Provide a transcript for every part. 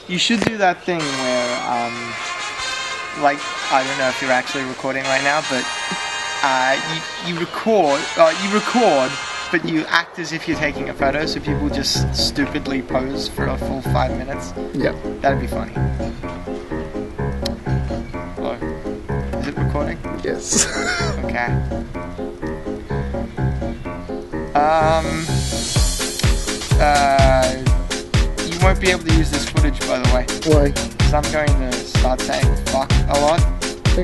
You should do that thing where, like, I don't know if you're actually recording right now, but you record, but you act as if you're taking a photo, so people just stupidly pose for a full 5 minutes. Yeah. That'd be funny. Hello? Is it recording? Yes. Okay. You won't be able to use this footage, by the way. Why? Because I'm going to start saying fuck a lot.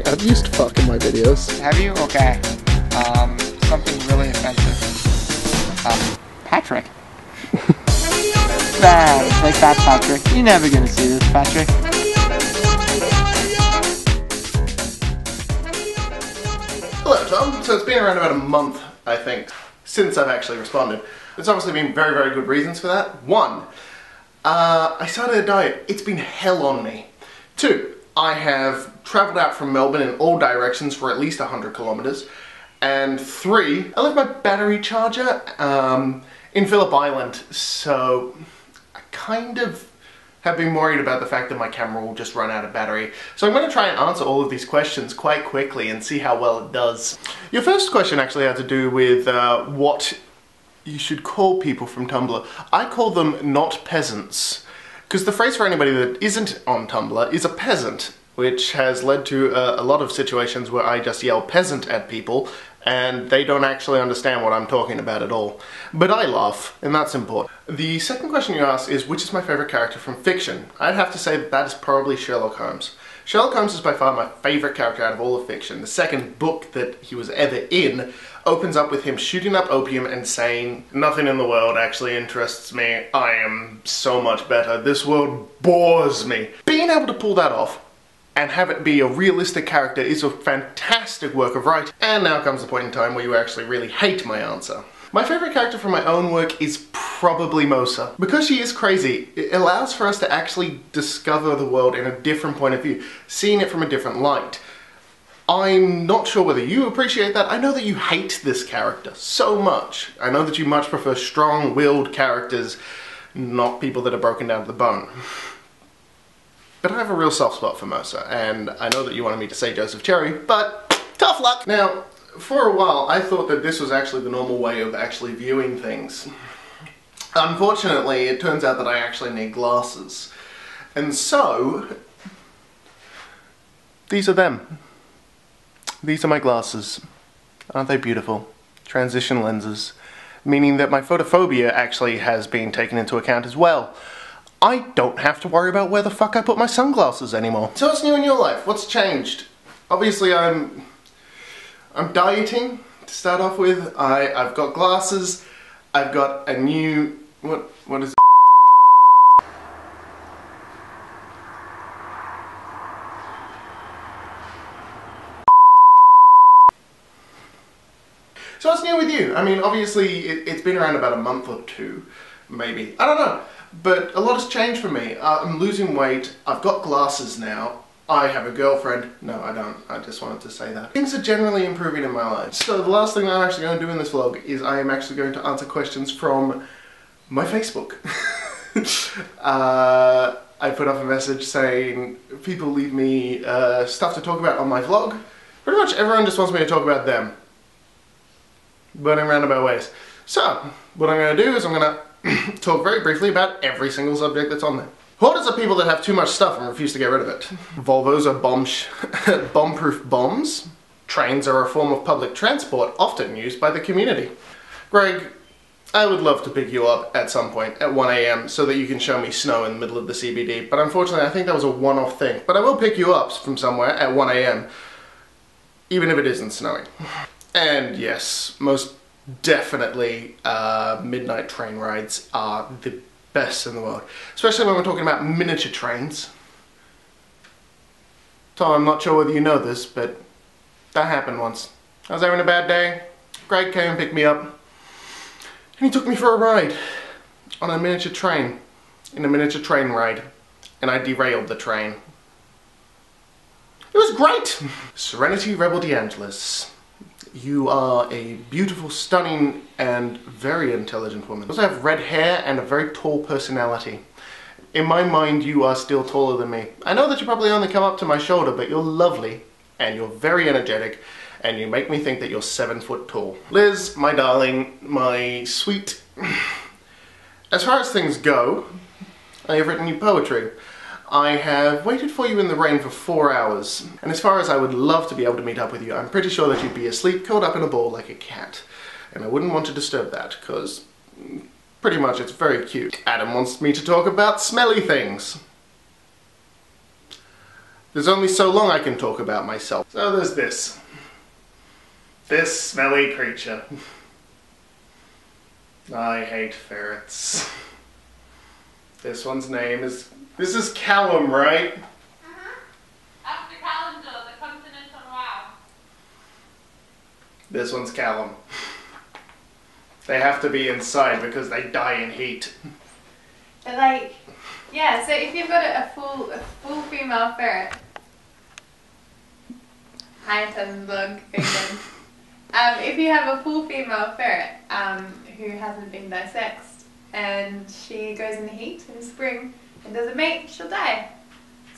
I've used fuck in my videos. Have you? Okay. Something really offensive. Patrick. Like that, Patrick. You're never gonna see this, Patrick. Hello, Tom. So it's been around about a month, I think, since I've actually responded. There's obviously been very, very good reasons for that. One, I started a diet. It's been hell on me. Two, I have travelled out from Melbourne in all directions for at least 100 kilometres. And three, I left my battery charger in Phillip Island, so I kind of have been worried about the fact that my camera will just run out of battery. So I'm going to try and answer all of these questions quite quickly and see how well it does. Your first question actually had to do with what you should call people from Tumblr. I call them not peasants, because the phrase for anybody that isn't on Tumblr is a peasant, which has led to a lot of situations where I just yell peasant at people and they don't actually understand what I'm talking about at all. But I laugh, and that's important. The second question you asked is, which is my favourite character from fiction? I'd have to say that is probably Sherlock Holmes. Sherlock Holmes is by far my favourite character out of all of fiction. The second book that he was ever in opens up with him shooting up opium and saying, "Nothing in the world actually interests me. I am so much better. This world bores me." Being able to pull that off and have it be a realistic character is a fantastic work of writing. And now comes the point in time where you actually really hate my answer. My favourite character from my own work is probably Mosa. Because she is crazy, it allows for us to actually discover the world in a different point of view, seeing it from a different light. I'm not sure whether you appreciate that. I know that you hate this character so much. I know that you much prefer strong-willed characters, not people that are broken down to the bone. But I have a real soft spot for Mosa, and I know that you wanted me to say Joseph Cherry, but tough luck! Now, for a while, I thought that this was actually the normal way of actually viewing things. Unfortunately, it turns out that I actually need glasses. And so, these are them. These are my glasses. Aren't they beautiful? Transition lenses. Meaning that my photophobia actually has been taken into account as well. I don't have to worry about where the fuck I put my sunglasses anymore. So what's new in your life? What's changed? Obviously I'm dieting to start off with. I've got glasses. I've got a new... What is it? So what's new with you? I mean, obviously it's been around about a month or two, maybe. I don't know. But a lot has changed for me. I'm losing weight, I've got glasses now, I have a girlfriend. No, I don't. I just wanted to say that. Things are generally improving in my life. So the last thing I'm actually going to do in this vlog is I am actually going to answer questions from my Facebook. I put up a message saying people leave me stuff to talk about on my vlog. Pretty much everyone just wants me to talk about them, but in roundabout ways. So, what I'm going to do is I'm going to talk very briefly about every single subject that's on there. Hoarders are people that have too much stuff and refuse to get rid of it. Volvos are bomb-proof bombs. Trains are a form of public transport often used by the community. Greg, I would love to pick you up at some point at 1 AM so that you can show me snow in the middle of the CBD, but unfortunately I think that was a one-off thing. But I will pick you up from somewhere at 1 AM, even if it isn't snowing. And yes, most definitely midnight train rides are the best in the world, especially when we're talking about miniature trains. Tom, I'm not sure whether you know this, but that happened once. I was having a bad day, Greg came and picked me up, and he took me for a ride on a miniature train, in a miniature train ride, and I derailed the train. It was great! Serenity Rebel DeAngelis. You are a beautiful, stunning, and very intelligent woman. You also have red hair and a very tall personality. In my mind, you are still taller than me. I know that you probably only come up to my shoulder, but you're lovely, and you're very energetic, and you make me think that you're 7 foot tall. Liz, my darling, my sweet... As far as things go, I have written you poetry. I have waited for you in the rain for 4 hours, and as far as I would love to be able to meet up with you, I'm pretty sure that you'd be asleep, curled up in a ball like a cat. And I wouldn't want to disturb that, because pretty much it's very cute. Adam wants me to talk about smelly things. There's only so long I can talk about myself. So there's this. This smelly creature. I hate ferrets. This one's name is... This is Callum, right? After calendar, the continent on wow. This one's Callum. They have to be inside because they die in heat. They're like, yeah, so if you've got a full female ferret. Hi, Tensenberg again. If you have a full female ferret who hasn't been dissexed and she goes in the heat in spring and doesn't mate, she'll die.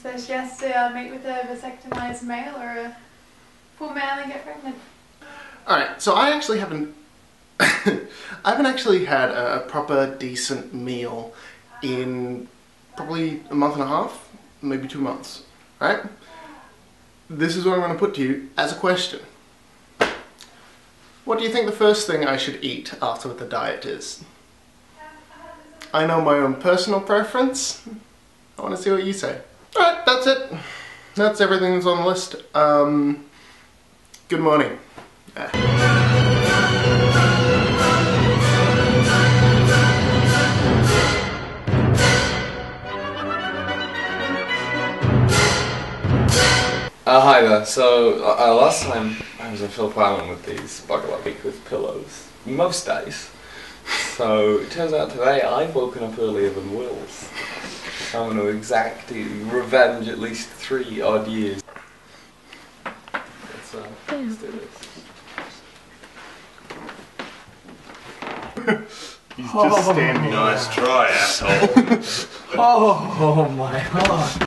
So she has to mate with a vasectomized male or a full male and get pregnant. Alright, so I actually haven't... I haven't actually had a proper decent meal in probably a month and a half, maybe 2 months, right? This is what I'm going to put to you as a question. What do you think the first thing I should eat after the diet is? I know my own personal preference. I want to see what you say. Alright, that's it. That's everything that's on the list. Good morning. Hi there. So last time I was on Phillip Island with these Bugle Up Week with pillows, most days. So it turns out today I've woken up earlier than Will's. I'm going to exact revenge at least 3 odd years. Let's do this. He's just standing. Nice try, asshole. Oh my god.